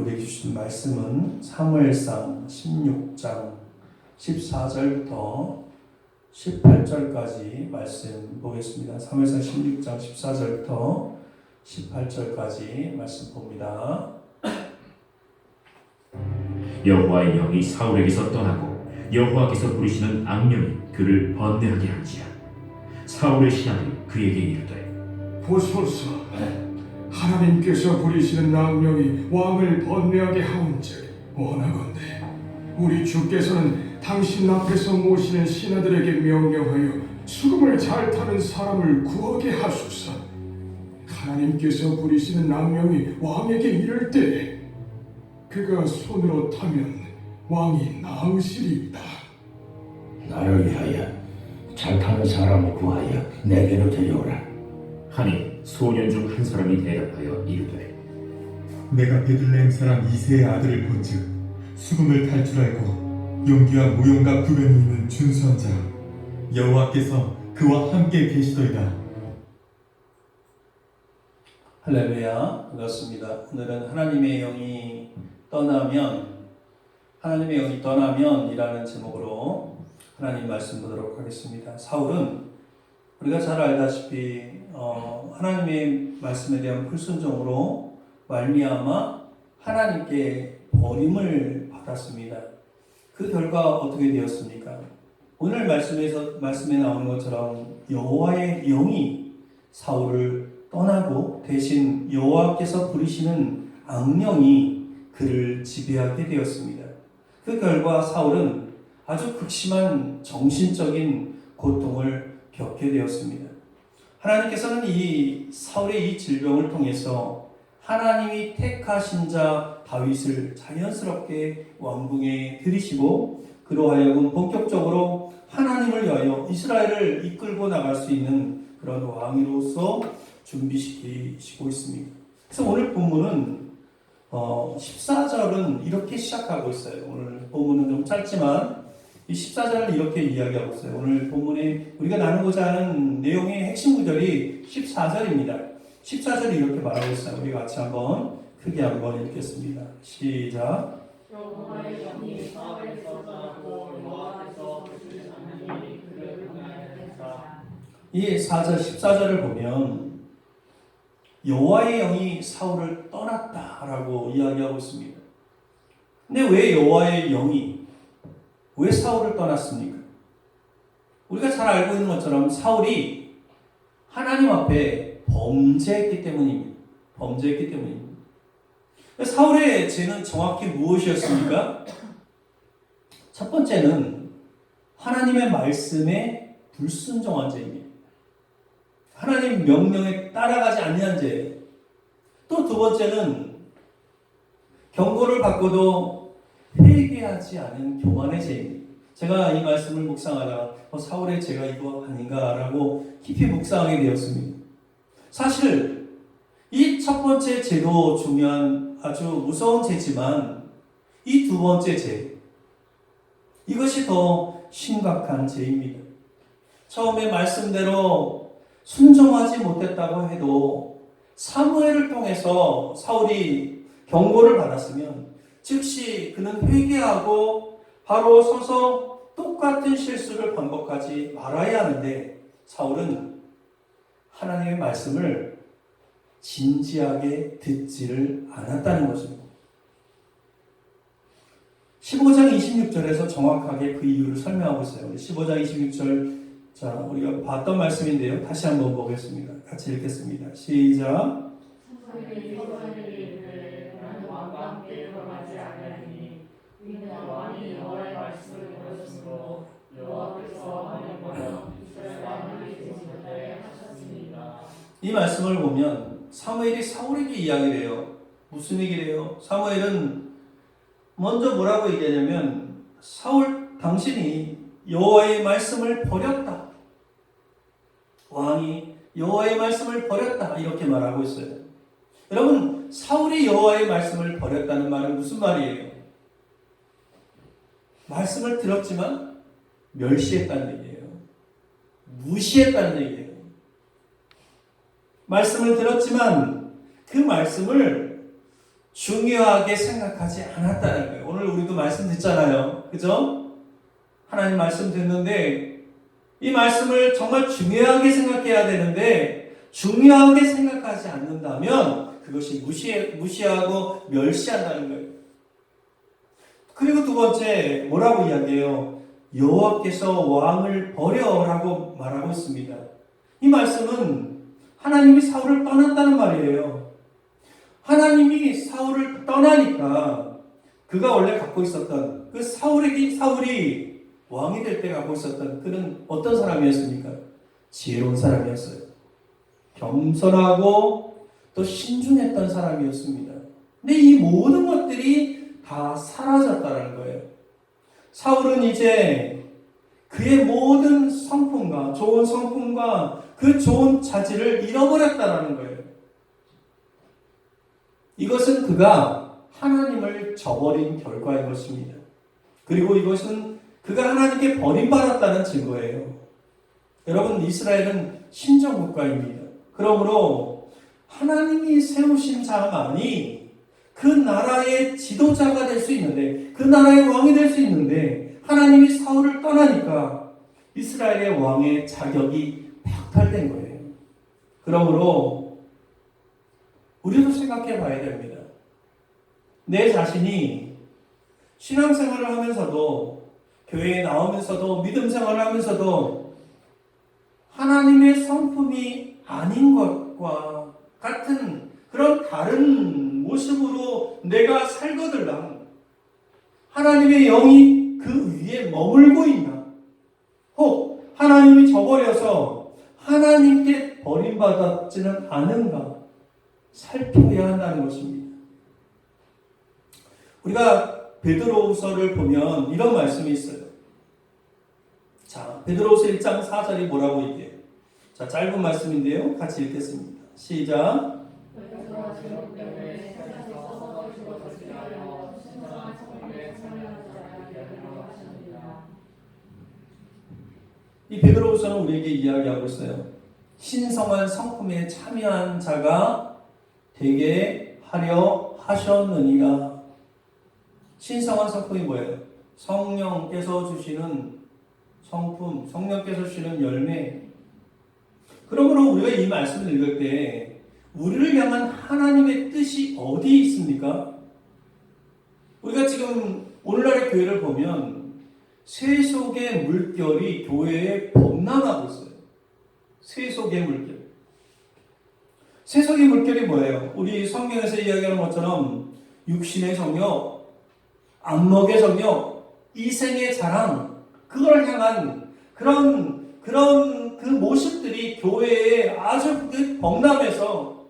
우리에게 주신 말씀은 사무엘상 16장 14절부터 18절까지 말씀 보겠습니다. 사무엘상 16장 14절부터 18절까지 말씀 봅니다. 여호와의 영이 사울에게서 떠나고 여호와께서 부르시는 악령이 그를 번뇌하게 한지라. 사울의 신하들이 그에게 이르되 보소서, 하나님께서 부리시는 악령이 왕을 번뇌하게 하온즉 원하건대 우리 주께서는 당신 앞에서 모시는 신하들에게 명령하여 수금을 잘 타는 사람을 구하게 하소서. 하나님께서 부리시는 악령이 왕에게 이를 때 그가 손으로 타면 왕이 나으시리이다. 나를 위하여 잘 타는 사람을 구하여 내게로 데려오라. 하니 소년 중 한 사람이 대답하여 이르되 내가 베들레헴 사람 이새의 아들을 본즉 수금을 탈 줄 알고 용기와 무용과 구변이 있는 준수한 자 여호와께서 그와 함께 계시더이다. 할렐루야, 반갑습니다. 오늘은 하나님의 영이 떠나면이라는 제목으로 하나님 말씀 보도록 하겠습니다. 사울은 우리가 잘 알다시피 하나님의 말씀에 대한 불순종으로 말미암아 하나님께 버림을 받았습니다. 그 결과 어떻게 되었습니까? 오늘 말씀에 나오는 것처럼 여호와의 영이 사울을 떠나고 대신 여호와께서 부리시는 악령이 그를 지배하게 되었습니다. 그 결과 사울은 아주 극심한 정신적인 고통을 겪게 되었습니다. 하나님께서는 이 사울의 이 질병을 통해서 하나님이 택하신 자 다윗을 자연스럽게 왕궁에 들이시고 그로 하여금 본격적으로 하나님을 위하여 이스라엘을 이끌고 나갈 수 있는 그런 왕으로서 준비시키시고 있습니다. 그래서 오늘 본문은 14절은 이렇게 시작하고 있어요. 오늘 본문은 좀 짧지만 이 14절을 이렇게 이야기하고 있어요. 오늘 본문에 우리가 나누고자 하는 내용의 핵심 구절이 14절입니다. 14절이 이렇게 말하고 있어요. 우리 같이 한번 크게 한번 읽겠습니다. 시작. 여호와의 영이 사울에서 떠나고 여호와께서 부르시는 악령이 그를 번뇌하게 하사. 이 4절 14절을 보면 여호와의 영이 사울을 떠났다라고 이야기하고 있습니다. 근데 왜 여호와의 영이 왜 사울을 떠났습니까? 우리가 잘 알고 있는 것처럼 사울이 하나님 앞에 범죄했기 때문입니다. 사울의 죄는 정확히 무엇이었습니까? 첫 번째는 하나님의 말씀에 불순종한 죄입니다. 하나님 명령에 따라가지 아니한 죄. 또 두 번째는 경고를 받고도 회개하지 않은 교만의 죄입니다. 제가 이 말씀을 묵상하다가 사울의 죄가 이거 아닌가라고 깊이 묵상하게 되었습니다. 사실 이 첫 번째 죄도 중요한 아주 무서운 죄지만 이 두 번째 죄, 이것이 더 심각한 죄입니다. 처음에 말씀대로 순종하지 못했다고 해도 사무엘을 통해서 사울이 경고를 받았으면 즉시 그는 회개하고 바로 서서 똑같은 실수를 반복하지 말아야 하는데 사울은 하나님의 말씀을 진지하게 듣지를 않았다는 것입니다. 15장 26절에서 정확하게 그 이유를 설명하고 있어요. 15장 26절 자, 우리가 봤던 말씀인데요. 다시 한번 보겠습니다. 같이 읽겠습니다. 시작. 나는 왕과 함께 걸어가지 아니하니 이는 왕이 여호와의 말씀을 들었으므로 여호와께서 하나님과 이스라엘 왕을 대신하게 하셨습니다. 이 말씀을 보면 사무엘이 사울에게 이야기를 해요. 무슨 얘기를 해요? 사무엘은 먼저 뭐라고 얘기하냐면 사울 당신이 여호와의 말씀을 버렸다. 왕이 여호와의 말씀을 버렸다. 이렇게 말하고 있어요. 여러분, 사울이 여호와의 말씀을 버렸다는 말은 무슨 말이에요? 말씀을 들었지만 멸시했다는 얘기예요. 무시했다는 얘기예요. 말씀을 들었지만 그 말씀을 중요하게 생각하지 않았다는 거예요. 오늘 우리도 말씀 듣잖아요. 그죠? 하나님 말씀 듣는데 이 말씀을 정말 중요하게 생각해야 되는데 중요하게 생각하지 않는다면 그것이 무시하고 멸시한다는 거예요. 그리고 두 번째 뭐라고 이야기해요? 여호와께서 왕을 버려라고 말하고 있습니다. 이 말씀은 하나님이 사울을 떠났다는 말이에요. 하나님이 사울을 떠나니까 그가 원래 갖고 있었던 그 사울이 왕이 될 때 갖고 있었던 그는 어떤 사람이었습니까? 지혜로운 사람이었어요. 겸손하고 또 신중했던 사람이었습니다. 근데 이 모든 것들이 다 사라졌다는 거예요. 사울은 이제 그의 모든 성품과 좋은 성품과 그 좋은 자질을 잃어버렸다는 거예요. 이것은 그가 하나님을 저버린 결과인 것입니다. 그리고 이것은 그가 하나님께 버림받았다는 증거예요. 여러분, 이스라엘은 신정국가입니다. 그러므로 하나님이 세우신 자만이 그 나라의 지도자가 될 수 있는데, 그 나라의 왕이 될 수 있는데, 하나님이 사울을 떠나니까 이스라엘의 왕의 자격이 박탈된 거예요. 그러므로 우리도 생각해 봐야 됩니다. 내 자신이 신앙생활을 하면서도, 교회에 나오면서도, 믿음 생활을 하면서도 하나님의 성품이 아닌 것과 같은 그런 다른 모습으로 내가 살거들랑 하나님의 영이 그 위에 머물고 있나? 혹 하나님이 저버려서 하나님께 버림받았지는 않은가? 살펴야 한다는 것입니다. 우리가 베드로후서를 보면 이런 말씀이 있어요. 자, 베드로후서 1장 4절이 뭐라고 얘기해요? 자, 짧은 말씀인데요. 같이 읽겠습니다. 시작. 이 베드로후서는 우리에게 이야기하고 있어요. 신성한 성품에 참여한 자가 되게 하려 하셨느니라. 신성한 성품이 뭐예요? 성령께서 주시는 성품, 성령께서 주시는 열매. 그러므로 우리가 이 말씀을 읽을 때 우리를 향한 하나님의 뜻이 어디 있습니까? 우리가 지금 오늘날의 교회를 보면 세속의 물결이 교회에 범람하고 있어요. 세속의 물결. 세속의 물결이 뭐예요? 우리 성경에서 이야기하는 것처럼 육신의 성욕, 안목의 성욕, 이생의 자랑, 그걸 향한 그런 그 모습들이 교회에 아주 범람해서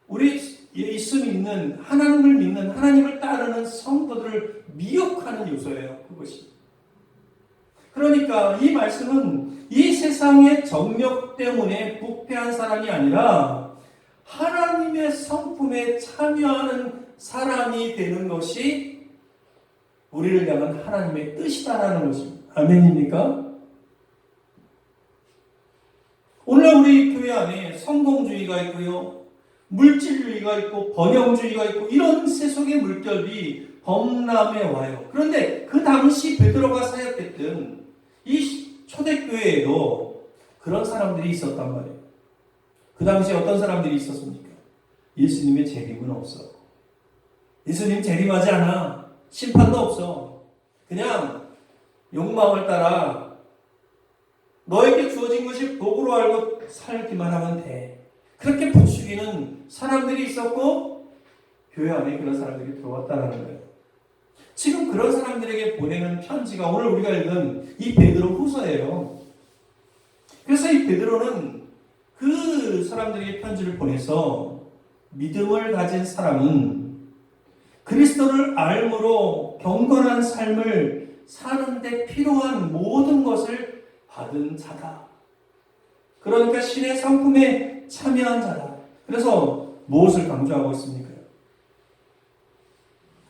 우리 예수 믿는, 하나님을 믿는, 하나님을 따르는 성도들을 미혹하는 요소예요. 그것이. 그러니까 이 말씀은 이 세상의 정력 때문에 부패한 사람이 아니라 하나님의 성품에 참여하는 사람이 되는 것이 우리를 향한 하나님의 뜻이다라는 것입니다. 아멘입니까? 오늘 우리 교회 안에 성공주의가 있고요, 물질주의가 있고 번영주의가 있고 이런 세속의 물결이 범람해 와요. 그런데 그 당시 베드로가 사역했던 이 초대교회에도 그런 사람들이 있었단 말이에요. 그 당시에 어떤 사람들이 있었습니까? 예수님의 재림은 없어. 예수님 재림하지 않아. 심판도 없어. 그냥 욕망을 따라 너에게 주어진 것이 복으로 알고 살기만 하면 돼. 그렇게 부추기는 사람들이 있었고 교회 안에 그런 사람들이 들어왔다는 거예요. 지금 그런 사람들에게 보내는 편지가 오늘 우리가 읽은 이 베드로 후서예요. 그래서 이 베드로는 그 사람들에게 편지를 보내서 믿음을 가진 사람은 그리스도를 알므로 경건한 삶을 사는데 필요한 모든 것을 받은 자다. 그러니까 신의 성품에 참여한 자다. 그래서 무엇을 강조하고 있습니까?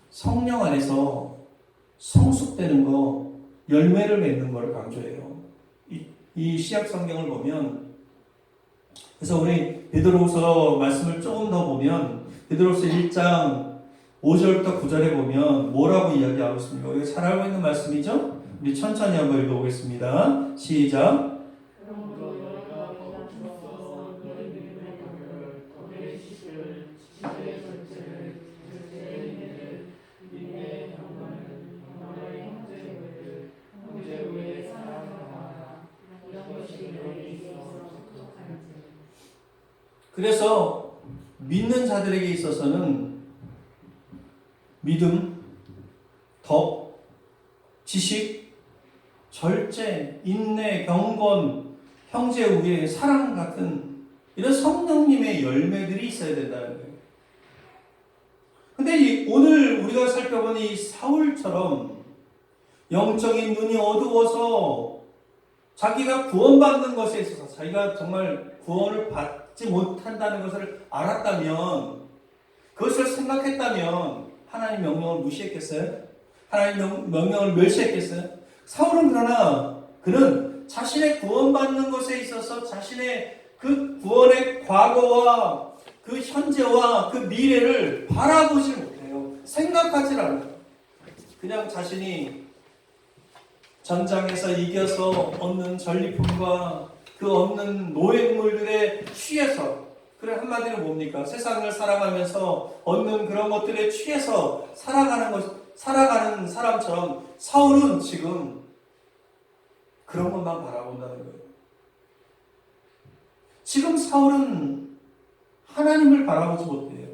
성령 안에서 성숙되는 거, 열매를 맺는 것을 강조해요. 이 시약 성경을 보면, 그래서 우리 베드로후서 말씀을 조금 더 보면 베드로서 1장 5절부터 9절에 보면 뭐라고 이야기하고 있습니까? 우리가 잘 알고 있는 말씀이죠? 우리 천천히 한번 읽어보겠습니다. 시작. 그래서 믿는 자들에게 있어서는 믿음, 덕, 지식, 절제, 인내, 경건, 형제 우애, 사랑 같은 이런 성령님의 열매들이 있어야 된다는 거예요. 근데 오늘 우리가 살펴본 이 사울처럼 영적인 눈이 어두워서 자기가 구원받는 것에 있어서 자기가 정말 구원을 받지 못한다는 것을 알았다면, 그것을 생각했다면 하나님 명령을 무시했겠어요? 하나님 명령을 멸시했겠어요? 사울은 그러나 그는 자신의 구원받는 것에 있어서 자신의 그 구원의 과거와 그 현재와 그 미래를 바라보지 못해요. 생각하지 않아요. 그냥 자신이 전장에서 이겨서 얻는 전리품과 그 얻는 노획물들에 취해서, 그래 한마디로 뭡니까? 세상을 살아가면서 얻는 그런 것들에 취해서 살아가는 사람처럼 사울은 지금 그런 것만 바라본다는 거예요. 지금 사울은 하나님을 바라보지 못해요.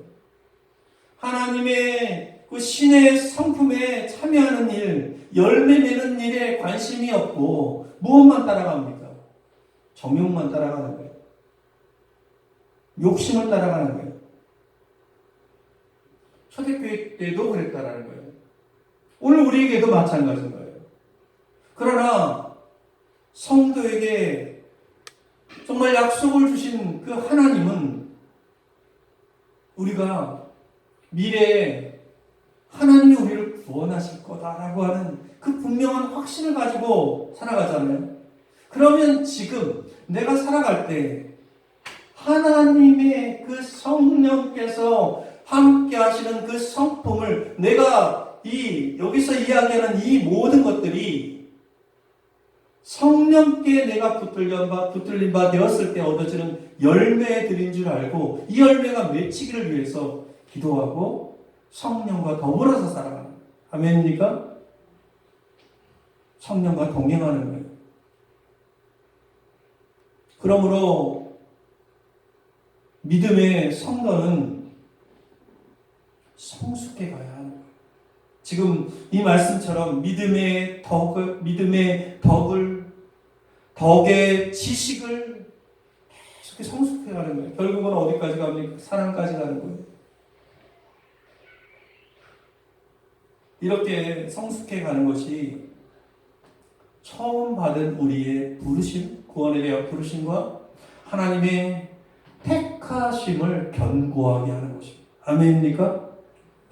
하나님의 그 신의 성품에 참여하는 일, 열매 맺는 일에 관심이 없고 무엇만 따라갑니까? 정욕만 따라가는 거예요. 욕심을 따라가는 거예요. 초대교회 때도 그랬다라는 거예요. 오늘 우리에게도 마찬가지인 거예요. 그러나 성도에게 정말 약속을 주신 그 하나님은 우리가 미래에 하나님이 우리를 구원하실 거다라고 하는 그 분명한 확신을 가지고 살아가잖아요. 그러면 지금 내가 살아갈 때 하나님의 그 성령께서 함께 하시는 그 성품을 내가 여기서 이야기하는 이 모든 것들이 성령께 내가 붙들린 바 되었을 때 얻어지는 열매들인 줄 알고 이 열매가 맺히기를 위해서 기도하고 성령과 더불어서 살아가는 거예요. 아멘입니까? 성령과 동행하는 거예요. 그러므로 믿음의 성도는 성숙해 가야 하는 거예요. 지금 이 말씀처럼 믿음의 덕의 지식을 계속 성숙해 가는 거예요. 결국은 어디까지 갑니까? 사랑까지 가는 거예요. 이렇게 성숙해 가는 것이 처음 받은 우리의 부르심, 구원에 대한 부르심과 하나님의 택하심을 견고하게 하는 것입니다. 아멘입니까?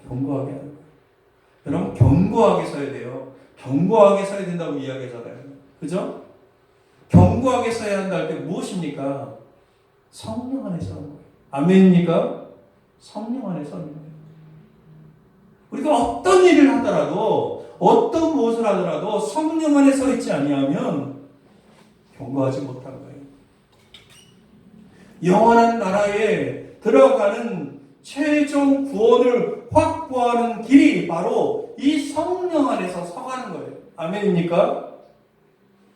견고하게 하는 거예요. 여러분, 견고하게 서야 돼요. 견고하게 서야 된다고 이야기하잖아요. 그죠? 견고하게 서야 한다 할 때 무엇입니까? 성령 안에 서는 거예요. 아멘입니까? 성령 안에 서는 거예요. 우리가 어떤 일을 하더라도, 어떤 무엇을 하더라도 성령 안에 서 있지 아니하면 견고하지 못한 거예요. 영원한 나라에 들어가는 최종 구원을 확보하는 길이 바로 이 성령 안에서 서가는 거예요. 아멘입니까?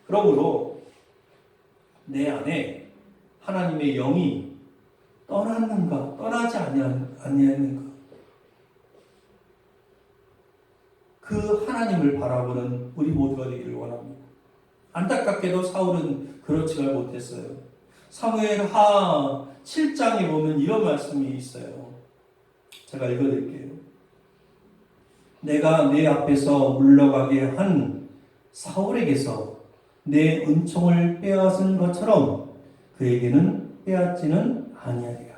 그러므로 내 안에 하나님의 영이 떠났는가, 떠나지 아니했는가, 그 하나님을 바라보는 우리 모두가 되기를 원합니다. 안타깝게도 사울은 그렇지가 못했어요. 사무엘하 7장에 보면 이런 말씀이 있어요. 제가 읽어드릴게요. 내가 내 앞에서 물러가게 한 사울에게서 내 은총을 빼앗은 것처럼 그에게는 빼앗지는 아니하리라.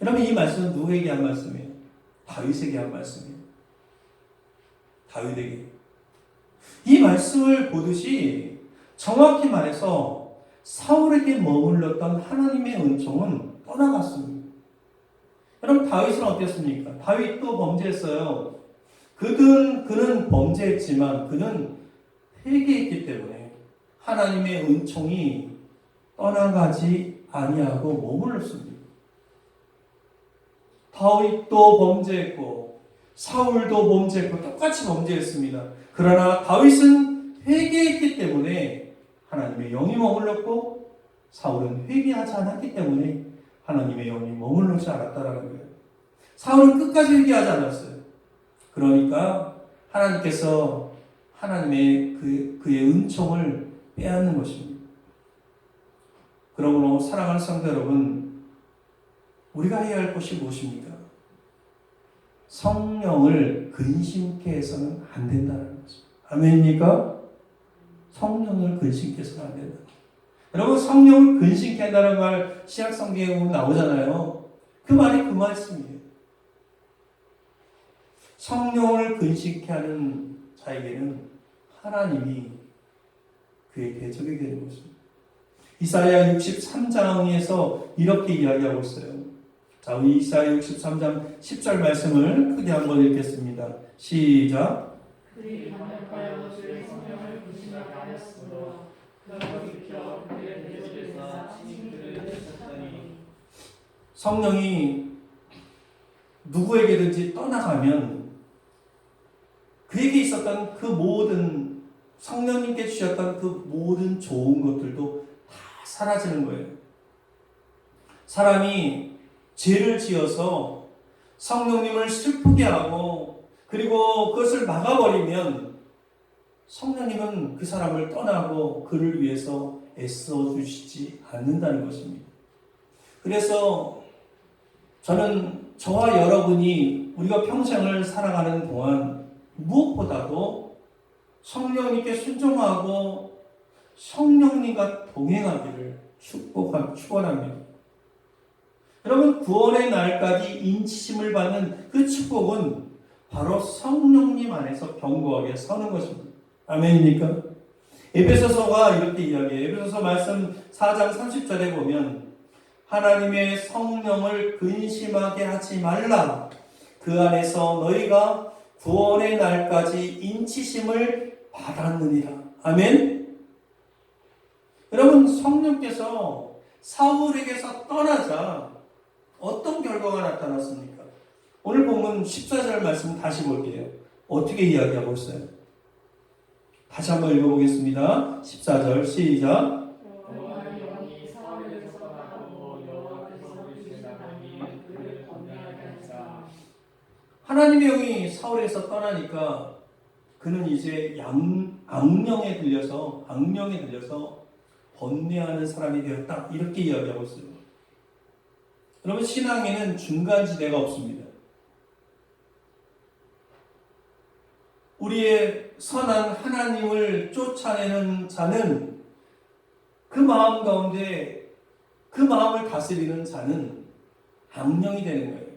여러분, 이 말씀은 누구에게 한 말씀이에요? 다윗에게 한 말씀이에요. 다윗에게. 이 말씀을 보듯이 정확히 말해서 사울에게 머물렀던 하나님의 은총은 떠나갔습니다. 여러분 다윗은 어땠습니까? 다윗도 범죄했어요. 그는 범죄했지만 그는 회개했기 때문에 하나님의 은총이 떠나가지 아니하고 머물렀습니다. 다윗도 범죄했고 사울도 범죄했고 똑같이 범죄했습니다. 그러나 다윗은 회개했기 때문에 하나님의 영이 머물렀고 사울은 회개하지 않았기 때문에 하나님의 영이 머물르지 않았다라는 거예요. 사울은 끝까지 회개하지 않았어요. 그러니까 하나님께서 하나님의 그의 은총을 빼앗는 것입니다. 그러므로 사랑하는 성도 여러분, 우리가 해야 할 것이 무엇입니까? 성령을 근심케 해서는 안 된다는 거죠. 아멘입니까? 성령을 근심케 해서는 안 된다. 여러분, 성령을 근심케 한다는 말 신약 성경에 보면 나오잖아요. 그 말이 그 말씀이에요. 성령을 근심케 하는 자에게는 하나님이 그의 대적이 되는 것입니다. 이사야 63장에서 이렇게 이야기하고 있어요. 자, 우리 이사야 63장 10절 말씀을 크게 한번 읽겠습니다. 시작. 그들이 반역하여 주의 성령을 불신하게 하였으므로 그가 비켜 그의 대적에서 친히 그를 쫓았더니. 성령이 누구에게든지 떠나가면 그에게 있었던 그 모든 성령님께 주셨던 그 모든 좋은 것들도 다 사라지는 거예요. 사람이 죄를 지어서 성령님을 슬프게 하고 그리고 그것을 막아버리면 성령님은 그 사람을 떠나고 그를 위해서 애써주시지 않는다는 것입니다. 그래서 저는 저와 여러분이 우리가 평생을 살아가는 동안 무엇보다도 성령님께 순종하고 성령님과 동행하기를 축원합니다. 여러분, 구원의 날까지 인치심을 받는 그 축복은 바로 성령님 안에서 견고하게 서는 것입니다. 아멘입니까? 에베소서가 이렇게 이야기해요. 에베소서 말씀 4장 30절에 보면 하나님의 성령을 근심하게 하지 말라. 그 안에서 너희가 구원의 날까지 인치심을 받았느니라. 아멘? 여러분, 성령께서 사울에게서 떠나자 어떤 결과가 나타났습니까? 오늘 본문 14절 말씀 다시 볼게요. 어떻게 이야기하고 있어요? 다시 한번 읽어보겠습니다. 14절 시작. 여호와의 영이 사울에게서 떠나고 여호와께서 부르시는 자니 그를 번뇌하게 하시라. 하나님의 영이 사울에서 떠나니까 그는 이제 악령에 들려서 번뇌하는 사람이 되었다. 이렇게 이야기하고 있어요. 여러분, 신앙에는 중간지대가 없습니다. 우리의 선한 하나님을 쫓아내는 자는 그 마음 가운데 그 마음을 다스리는 자는 악령이 되는 거예요.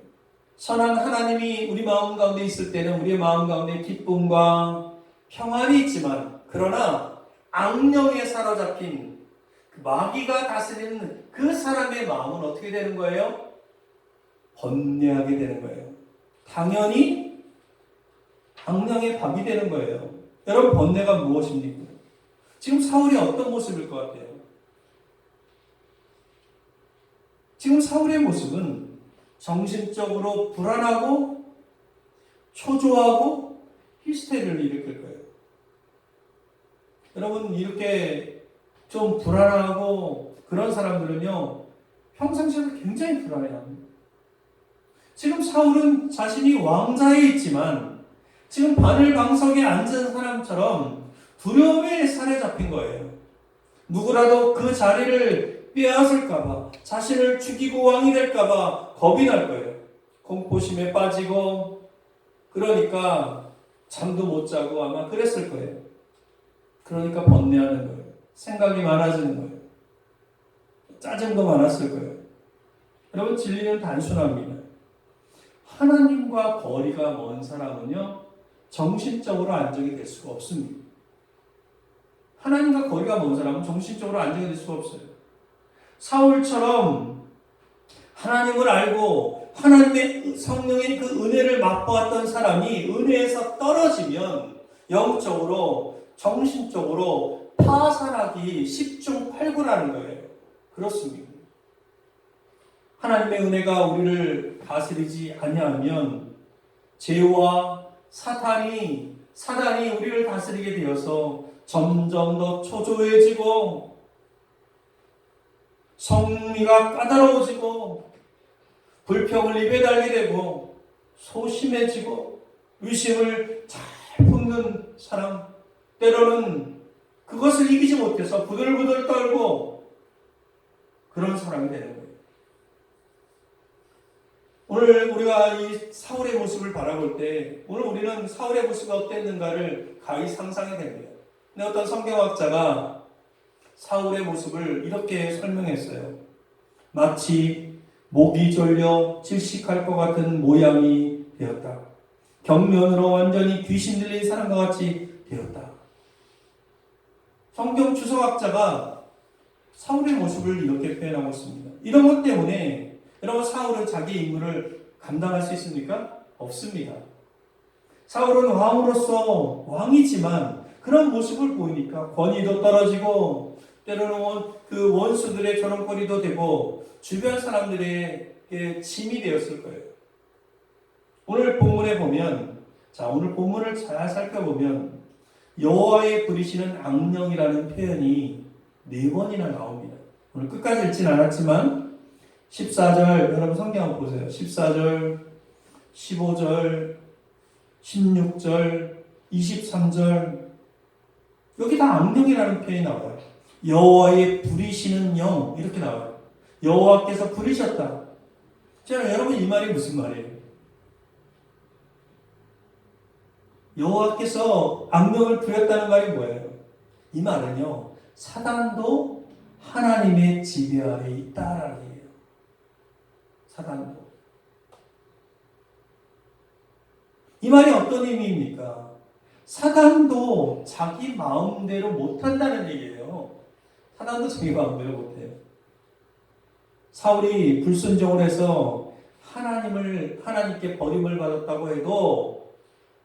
선한 하나님이 우리 마음 가운데 있을 때는 우리의 마음 가운데 기쁨과 평안이 있지만 그러나 악령에 사로잡힌 마귀가 다스리는 그 사람의 마음은 어떻게 되는 거예요? 번뇌하게 되는 거예요. 당연히 악령의 밥이 되는 거예요. 여러분, 번뇌가 무엇입니까? 지금 사울이 어떤 모습일 것 같아요? 지금 사울의 모습은 정신적으로 불안하고 초조하고 히스테리를 일으킬 거예요. 여러분, 이렇게 좀 불안하고 그런 사람들은요, 평상시에도 굉장히 불안해합니다. 지금 사울은 자신이 왕자에 있지만 지금 바늘방석에 앉은 사람처럼 두려움에 사로잡힌 거예요. 누구라도 그 자리를 빼앗을까봐, 자신을 죽이고 왕이 될까봐 겁이 날 거예요. 공포심에 빠지고, 그러니까 잠도 못 자고 아마 그랬을 거예요. 그러니까 번뇌하는 거예요. 생각이 많아지는 거예요. 짜증도 많았을 거예요. 여러분, 진리는 단순합니다. 하나님과 거리가 먼 사람은요, 정신적으로 안정이 될 수가 없습니다. 하나님과 거리가 먼 사람은 정신적으로 안정이 될 수가 없어요. 사울처럼 하나님을 알고 하나님의 성령의 그 은혜를 맛보았던 사람이 은혜에서 떨어지면 영적으로, 정신적으로 파산하기 10중 8구라는 거예요. 그렇습니다. 하나님의 은혜가 우리를 다스리지 아니하면 죄와 사단이 우리를 다스리게 되어서 점점 더 초조해지고 성미가 까다로워지고 불평을 입에 달게 되고 소심해지고 의심을 잘 품는 사람, 때로는 그것을 이기지 못해서 부들부들 떨고 그런 사람이 되는 거예요. 오늘 우리가 이 사울의 모습을 바라볼 때 오늘 우리는 사울의 모습이 어땠는가를 가히 상상이 됩니다. 근데 어떤 성경학자가 사울의 모습을 이렇게 설명했어요. 마치 목이 졸려 질식할 것 같은 모양이 되었다. 경면으로 완전히 귀신 들린 사람과 같이 되었다. 성경 주석학자가 사울의 모습을 이렇게 표현하고 있습니다. 이런 것 때문에 여러분, 사울은 자기 임무를 감당할 수 있습니까? 없습니다. 사울은 왕으로서 왕이지만 그런 모습을 보이니까 권위도 떨어지고 때로는 그 원수들의 조롱거리도 되고 주변 사람들에게 짐이 되었을 거예요. 오늘 본문에 보면, 오늘 본문을 잘 살펴보면 여호와의 부리시는 악령이라는 표현이 4번이나 나옵니다. 오늘 끝까지 읽진 않았지만 14절, 여러분 성경 한번 보세요. 14절, 15절, 16절, 23절, 여기 다 악령이라는 표현이 나와요. 여호와의 부리시는 영, 이렇게 나와요. 여호와께서 부리셨다. 자, 여러분, 이 말이 무슨 말이에요? 여호와께서 악령을 부렸다는 말이 뭐예요? 이 말은요, 사단도 하나님의 지배 아래 있다라는 얘기예요. 사단도. 이 말이 어떤 의미입니까? 사단도 자기 마음대로 못한다는 얘기예요. 사단도 자기 마음대로 못해요. 사울이 불순종을 해서 하나님께 버림을 받았다고 해도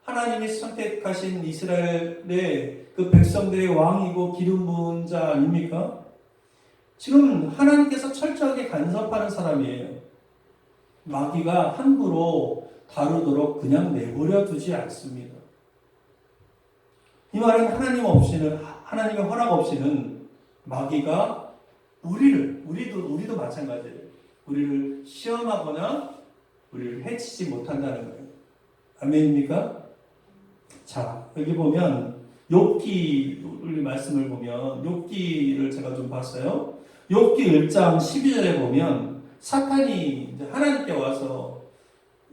하나님이 선택하신 이스라엘의 그 백성들의 왕이고 기름 부은 자 아닙니까? 지금 하나님께서 철저하게 간섭하는 사람이에요. 마귀가 함부로 다루도록 그냥 내버려 두지 않습니다. 이 말은 하나님의 허락 없이는 마귀가 우리도 마찬가지예요. 우리를 시험하거나 우리를 해치지 못한다는 거예요. 아멘입니까? 자, 여기 보면 욥기 말씀을 보면 욥기를 제가 좀 봤어요. 욥기 1장 12절에 보면 사탄이 이제 하나님께 와서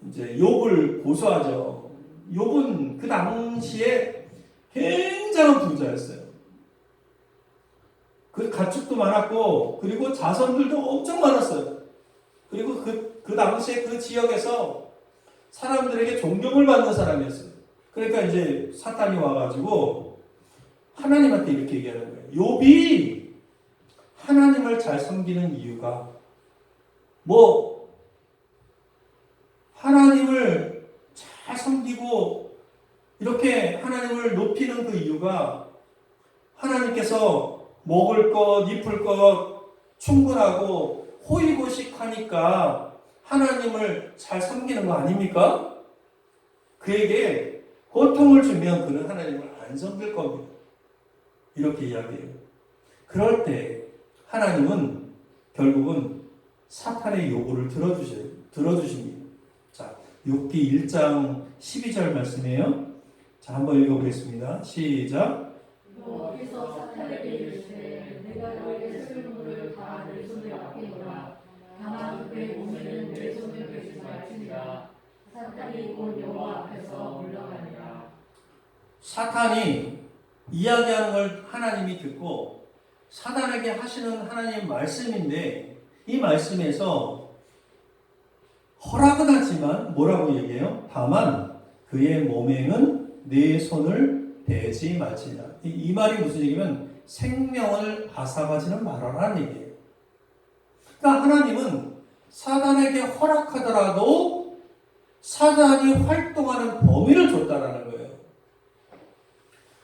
이제 욥을 고소하죠. 욥은 그 당시에 굉장한 부자였어요. 그 가축도 많았고 그리고 자손들도 엄청 많았어요. 그리고 그 당시에 그 지역에서 사람들에게 존경을 받는 사람이었어요. 그러니까 이제 사탄이 와가지고 하나님한테 이렇게 얘기하는 거예요. 욥이 하나님을 잘 섬기는 이유가 하나님을 잘 섬기고 이렇게 하나님을 높이는 그 이유가 하나님께서 먹을 것, 입을 것 충분하고 호의고식하니까 하나님을 잘 섬기는 거 아닙니까? 그에게 고통을 주면 그는 하나님을 안 섬길 겁니다. 이렇게 이야기해요. 그럴 때 하나님은 결국은 사탄의 요구를 들어주십니다. 자, 욥기 1장 12절 말씀이에요. 자, 한번 읽어보겠습니다. 시작. 여호와께서 사탄에게 이르시되 내가 너에게 슬픔을 다 내 손에 맡기노라. 다만 그의 몸에는 내 손을 대지 말지니라. 사탄이 곧 여호와 앞에서 물러가니라. 사탄이 이야기하는 걸 하나님이 듣고 사단에게 하시는 하나님의 말씀인데 이 말씀에서 허락은 하지만 뭐라고 얘기해요? 다만 그의 몸에는 내 손을 대지 말지니라. 이 말이 무슨 얘기냐면 생명을 앗아가지는 말아라는 얘기예요. 그러니까 하나님은 사단에게 허락하더라도 사단이 활동하는 범위를 줬다라는 거예요.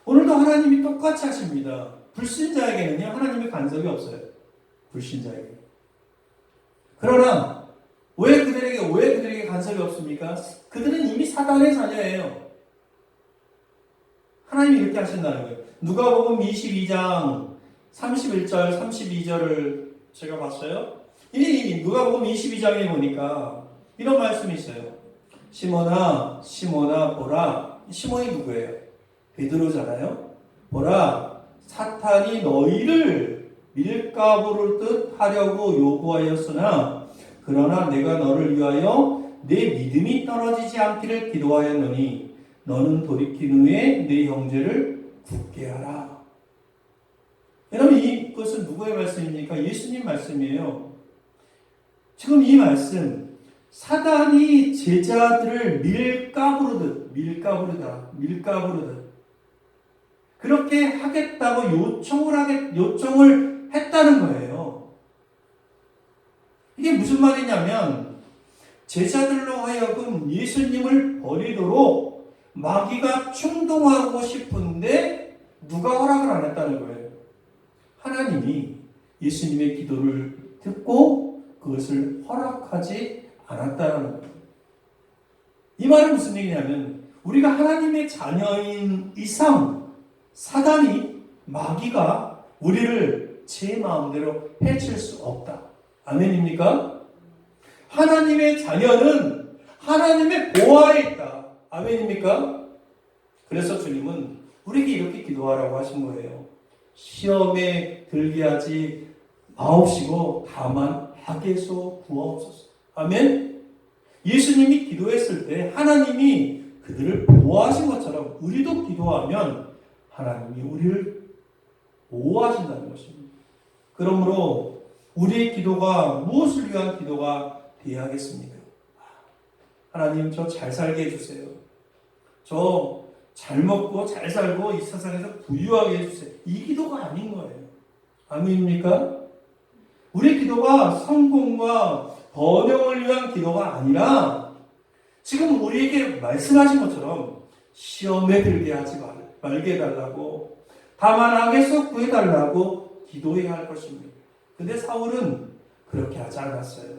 오늘도 하나님이 똑같이 하십니다. 불신자에게는요, 하나님의 간섭이 없어요. 불신자에게. 그러나 왜 그들에게 간섭이 없습니까? 그들은 이미 사단의 자녀예요. 하나님이 이렇게 하신다는 거예요. 누가복음 22장 31절, 32절을 제가 봤어요. 이 누가복음 22장에 보니까 이런 말씀이 있어요. 시몬아, 시몬아, 보라. 시몬이 누구예요? 베드로잖아요. 보라, 사탄이 너희를 밀가부를 듯 하려고 요구하였으나 그러나 내가 너를 위하여 내 믿음이 떨어지지 않기를 기도하였노니 너는 돌이킨 후에 내 형제를 굳게 하라. 여러분, 이것은 누구의 말씀입니까? 예수님 말씀이에요. 지금 이 말씀, 사단이 제자들을 밀가부르듯 그렇게 하겠다고 요청을 했다는 거예요. 이게 무슨 말이냐면 제자들로 하여금 예수님을 버리도록 마귀가 충동하고 싶은데 누가 허락을 안 했다는 거예요. 하나님이 예수님의 기도를 듣고 그것을 허락하지 않았다는 거예요. 이 말은 무슨 얘기냐면 우리가 하나님의 자녀인 이상 사단이 마귀가 우리를 제 마음대로 해칠 수 없다. 아멘입니까? 하나님의 자녀는 하나님의 보호하에 있다. 아멘입니까? 그래서 주님은 우리에게 이렇게 기도하라고 하신 거예요. 시험에 들게 하지 마옵시고 다만 악에서 구하옵소서. 아멘? 예수님이 기도했을 때 하나님이 그들을 보호하신 것처럼 우리도 기도하면 하나님이 우리를 보호하신다는 것입니다. 그러므로 우리의 기도가 무엇을 위한 기도가 되어야 하겠습니까? 하나님, 저 잘 살게 해주세요. 저 잘 먹고 잘 살고 이 세상에서 부유하게 해주세요. 이 기도가 아닌 거예요. 아멘입니까? 우리 기도가 성공과 번영을 위한 기도가 아니라 지금 우리에게 말씀하신 것처럼 시험에 들게 하지 말게 해달라고, 다만 악에서 구해달라고 기도해야 할 것입니다. 근데 사울은 그렇게 하지 않았어요.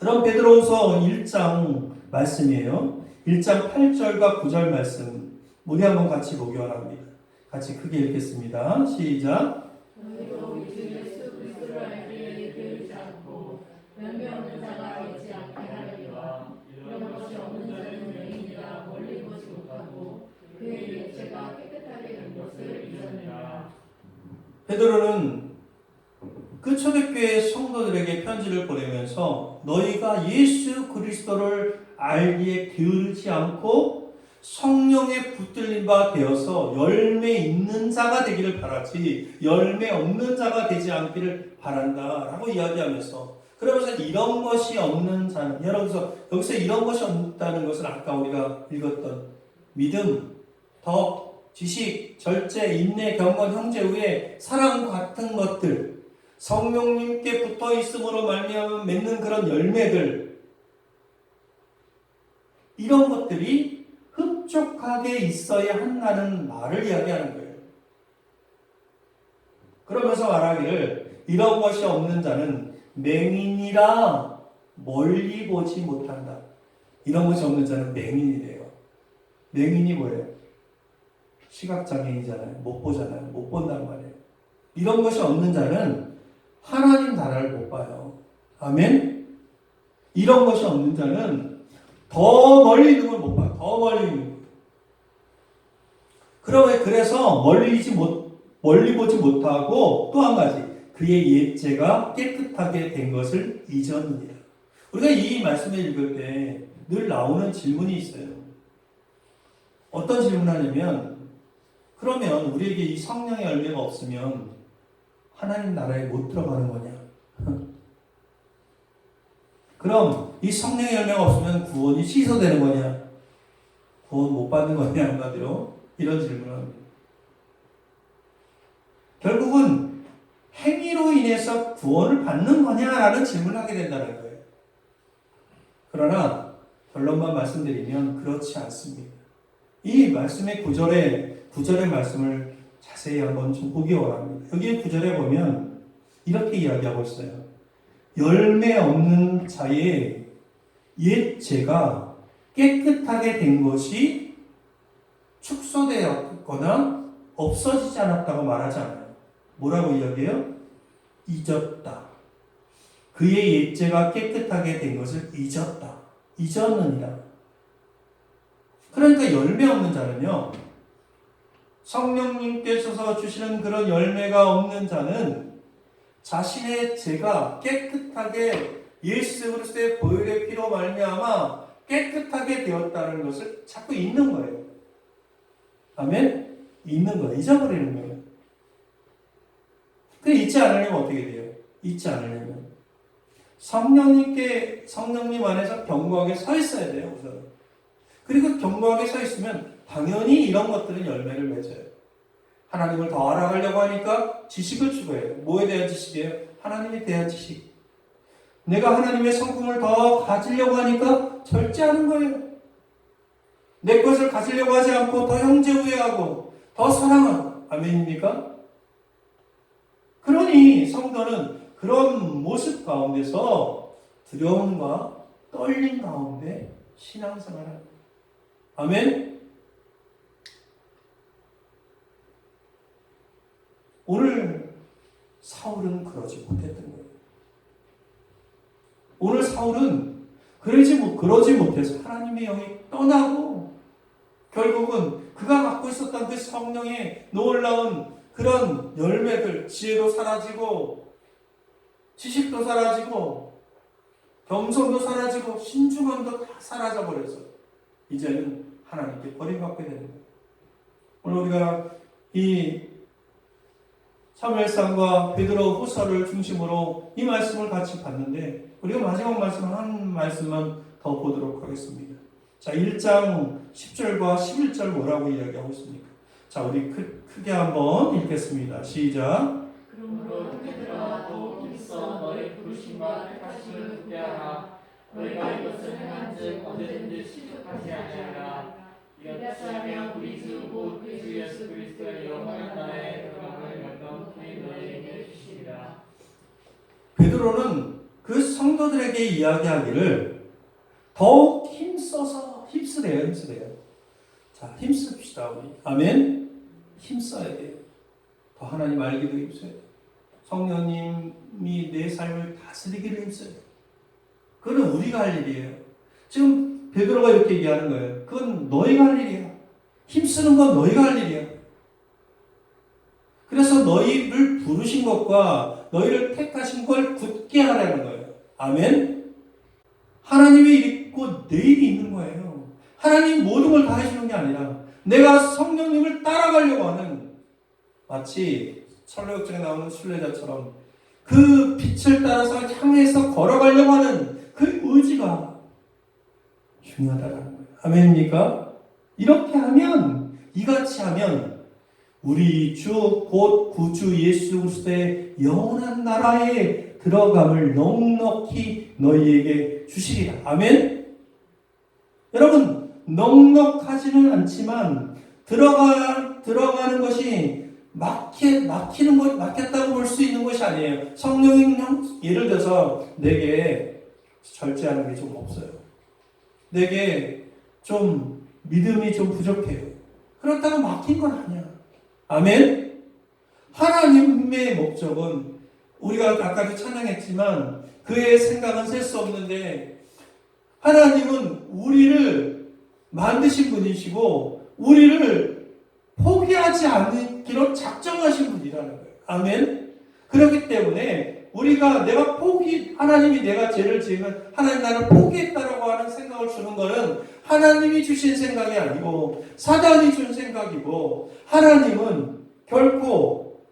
그럼 베드로후서 1장 말씀이에요. 1장 8절과 9절 말씀 우리 한번 같이 보기 원합니다. 같이 크게 읽겠습니다. 시작. 너희도 우리 예수 그리스도를 알기에 게으르지 않고 명예 없는 자가 되지 않게 하려니와 이런 것이 없는 자는 맹인이라 멀리 보지 못하고 그의 예체가 깨끗하게 된 것을 잊었느니라. 베드로는 그 초대교회 성도들에게 편지를 보내면서 너희가 예수 그리스도를 알기에 게으르지 않고 성령에 붙들린 바 되어서 열매 있는 자가 되기를 바라지 열매 없는 자가 되지 않기를 바란다 라고 이야기하면서, 그러면서 이런 것이 없는 자는, 여기서 이런 것이 없다는 것은 아까 우리가 읽었던 믿음, 덕, 지식, 절제, 인내, 경건, 형제후에 사랑 같은 것들, 성령님께 붙어 있음으로 말미암아 맺는 그런 열매들, 이런 것들이 흡족하게 있어야 한다는 말을 이야기하는 거예요. 그러면서 말하기를 이런 것이 없는 자는 맹인이라 멀리 보지 못한다. 이런 것이 없는 자는 맹인이래요. 맹인이 뭐예요? 시각장애인이잖아요. 못 보잖아요. 못 본단 말이에요. 이런 것이 없는 자는 하나님 나라를 못 봐요. 아멘? 이런 것이 없는 자는 더 멀리 있는 걸 못 봐요. 더 멀리 있는 걸. 그래서 멀리 보지 못하고 또 한 가지, 그의 예체가 깨끗하게 된 것을 잊었느니라. 우리가 이 말씀을 읽을 때 늘 나오는 질문이 있어요. 어떤 질문을 하냐면, 그러면 우리에게 이 성령의 열매가 없으면 하나님 나라에 못 들어가는 거냐? 그럼 이 성령의 열매가 없으면 구원이 취소되는 거냐? 구원 못 받는 거냐? 한마디로 이런 질문을 합니다. 결국은 행위로 인해서 구원을 받는 거냐라는 질문을 하게 된다는 거예요. 그러나 결론만 말씀드리면 그렇지 않습니다. 이 말씀의 구절의 말씀을 자세히 한번 좀 보기 원합니다. 여기 구절에 보면 이렇게 이야기하고 있어요. 열매 없는 자의 옛 죄가 깨끗하게 된 것이 축소되었거나 없어지지 않았다고 말하지 않아요. 뭐라고 이야기해요? 잊었다. 그의 옛 죄가 깨끗하게 된 것을 잊었다. 잊었느니라. 그러니까 열매 없는 자는요, 성령님께서 주시는 그런 열매가 없는 자는 자신의 죄가 깨끗하게 예수 그리스도의 보혈의 피로 말미암아 깨끗하게 되었다는 것을 자꾸 잊는 거예요. 아멘? 잊는 거예요. 잊어버리는 거예요. 그 잊지 않으려면 어떻게 돼요? 잊지 않으려면 성령님 안에서 견고하게 서 있어야 돼요. 우선. 그리고 견고하게 서 있으면 당연히 이런 것들은 열매를 맺어요. 하나님을 더 알아가려고 하니까 지식을 추구해요. 뭐에 대한 지식이에요? 하나님에 대한 지식. 내가 하나님의 성품을 더 가지려고 하니까 절제하는 거예요. 내 것을 가지려고 하지 않고 더 형제 우애하고 더 사랑하고. 아멘입니까? 그러니 성도는 그런 모습 가운데서 두려움과 떨림 가운데 신앙생활을 합니다. 아멘? 오늘 사울은 그러지 못했던 거예요. 오늘 사울은 그러지 못해서 하나님의 영이 떠나고 결국은 그가 갖고 있었던 그 성령의 놀라운 그런 열매들, 지혜도 사라지고 지식도 사라지고 겸손도 사라지고 신중함도 다 사라져버려서 이제는 하나님께 버림받게 되는 거예요. 오늘 우리가 이 사무엘상과 베드로 후서를 중심으로 이 말씀을 같이 봤는데 우리가 마지막 말씀 한 말씀만 더 보도록 하겠습니다. 자, 1장 10절과 11절 뭐라고 이야기하고 있습니까? 자, 우리 크게 한번 읽겠습니다. 시작. 그러므로 얘들아 또 힘써 너의 부르심과 택하심을 굳게하라. 너희가 이것을 행한즉 언제든지 실족하지 아니하리라. 이같이 하면 우리 주 곧 주 예수 그리스도의 영원한 나라에 들어감을 영광히 너희에게 주시리라. 베드로는 그 성도들에게 이야기하기를 더욱 힘쓰래요. 자, 힘씁시다 우리. 아멘. 힘써야 돼요. 더 하나님 알기도 힘써야 돼요. 성령님이 내 삶을 다스리기를 힘써야 돼요. 그건 우리가 할 일이에요. 지금 베드로가 이렇게 얘기하는 거예요. 그건 너희가 할 일이야. 힘쓰는 건 너희가 할 일이야. 그래서 너희를 부르신 것과 너희를 택하신 걸 굳게 하라는 거예요. 아멘? 하나님의 일이 있고 내 일이 있는 거예요. 하나님 모든 걸 다 해주는 게 아니라 내가 성령님을 따라가려고 하는 마치 설교역정에 나오는 순례자처럼 그 빛을 따라서 향해서 걸어가려고 하는 그 의지가 중요하다는 거예요. 아멘입니까? 이렇게 하면 이같이 하면 우리 주 곧 구주 예수 그리스도의 영원한 나라에 들어감을 넉넉히 너희에게 주시리라. 아멘? 여러분 넉넉하지는 않지만 들어가는 것이 막혔다고 볼 수 있는 것이 아니에요. 성령님 예를 들어서 내게 절제하는 게 좀 없어요. 내게 좀 믿음이 좀 부족해요. 그렇다고 막힌 건 아니야. 아멘? 하나님의 목적은 우리가 아까도 찬양했지만 그의 생각은 셀 수 없는데 하나님은 우리를 만드신 분이시고 우리를 포기하지 않기로 작정하신 분이라는 거예요. 아멘? 그렇기 때문에 하나님이 내가 죄를 지으면 하나님 나를 포기했다라고 하는 생각을 주는 것은 하나님이 주신 생각이 아니고 사단이 준 생각이고 하나님은 결코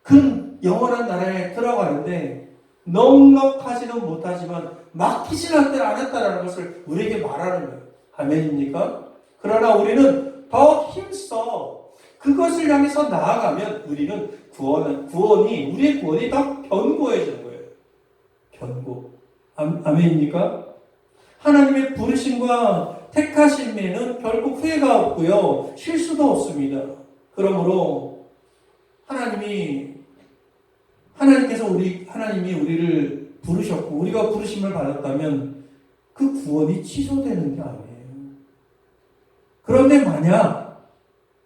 그 영원한 나라에 들어가는데 넉넉하지는 못하지만 막히지 않았다라는 것을 우리에게 말하는 거예요. 아멘입니까? 그러나 우리는 더 힘써 그것을 향해서 나아가면 우리는 우리의 구원이 더 견고해지는 거예요. 견고. 아멘입니까? 하나님의 부르심과 택하심에는 결국 후회가 없고요. 실수도 없습니다. 그러므로 하나님이 우리를 부르셨고 우리가 부르심을 받았다면 그 구원이 취소되는 게 아니에요. 그런데 만약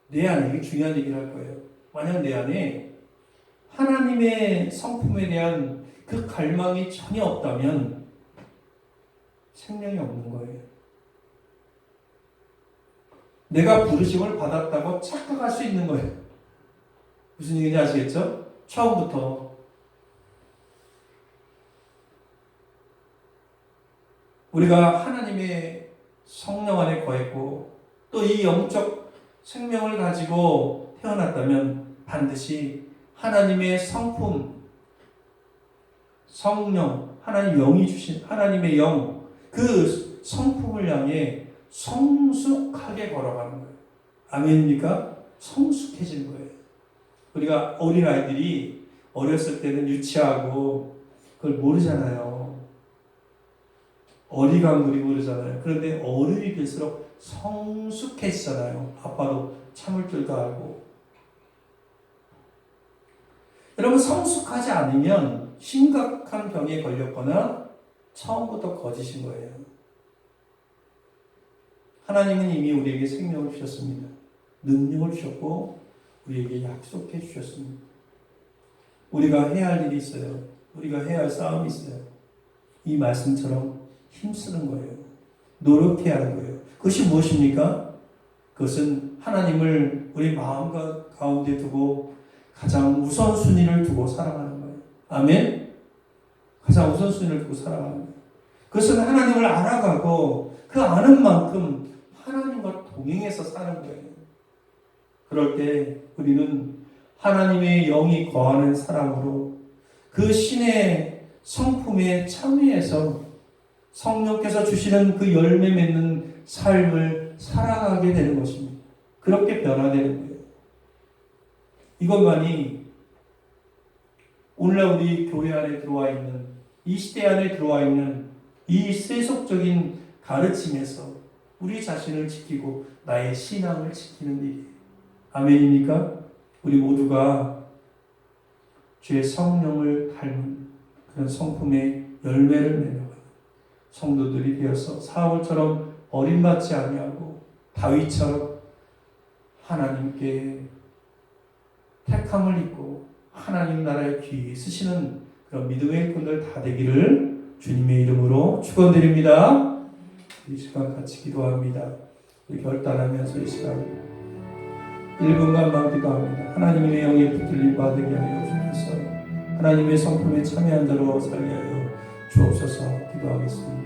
내 안에, 이게 중요한 얘기를 할 거예요. 만약 내 안에 하나님의 성품에 대한 그 갈망이 전혀 없다면 생명이 없는 거예요. 내가 부르심을 받았다고 착각할 수 있는 거예요. 무슨 얘기인지 아시겠죠? 처음부터 우리가 하나님의 성령 안에 거했고 또 이 영적 생명을 가지고 태어났다면 반드시 하나님의 성품, 성령, 하나님 영이 주신 하나님의 영, 그 성품을 향해 성숙하게 걸어가는 거예요. 아멘입니까? 성숙해지는 거예요. 우리가 어린아이들이 어렸을 때는 유치하고 그걸 모르잖아요. 어리광물이 모르잖아요. 그런데 어른이 될수록 성숙해지잖아요. 아빠도 참을 줄도 알고. 여러분, 성숙하지 않으면 심각한 병에 걸렸거나 처음부터 거짓인 거예요. 하나님은 이미 우리에게 생명을 주셨습니다. 능력을 주셨고 우리에게 약속해 주셨습니다. 우리가 해야 할 일이 있어요. 우리가 해야 할 싸움이 있어요. 이 말씀처럼 힘쓰는 거예요. 노력해야 하는 거예요. 그것이 무엇입니까? 그것은 하나님을 우리 마음 가운데 두고 가장 우선순위를 두고 살아가는 거예요. 아멘? 가장 우선순위를 두고 살아가는 거예요. 그것은 하나님을 알아가고 그 아는 만큼 하나님과 동행해서 사는 거예요. 그럴 때 우리는 하나님의 영이 거하는 사람으로 그 신의 성품에 참여해서 성령께서 주시는 그 열매 맺는 삶을 살아가게 되는 것입니다. 그렇게 변화되는 거예요. 이것만이 오늘날 우리 교회 안에 들어와 있는, 이 시대 안에 들어와 있는 이 세속적인 가르침에서 우리 자신을 지키고 나의 신앙을 지키는 일이에요. 아멘입니까? 우리 모두가 주의 성령을 닮은 그런 성품의 열매를 맺는 성도들이 되어서 사울처럼 버림받지 아니하고 다윗처럼 하나님께 택함을 입고 하나님 나라의 귀에 쓰시는 그런 믿음의 일꾼들 다 되기를 주님의 이름으로 축원드립니다. 이 시간 같이 기도합니다. 우리 결단하면서 이 시간 1분간만 기도합니다. 하나님의 영에 붙들림 받게 하여 주옵소서. 하나님의 성품에 참여한 자로 살게 하여 주옵소서. 기도하겠습니다.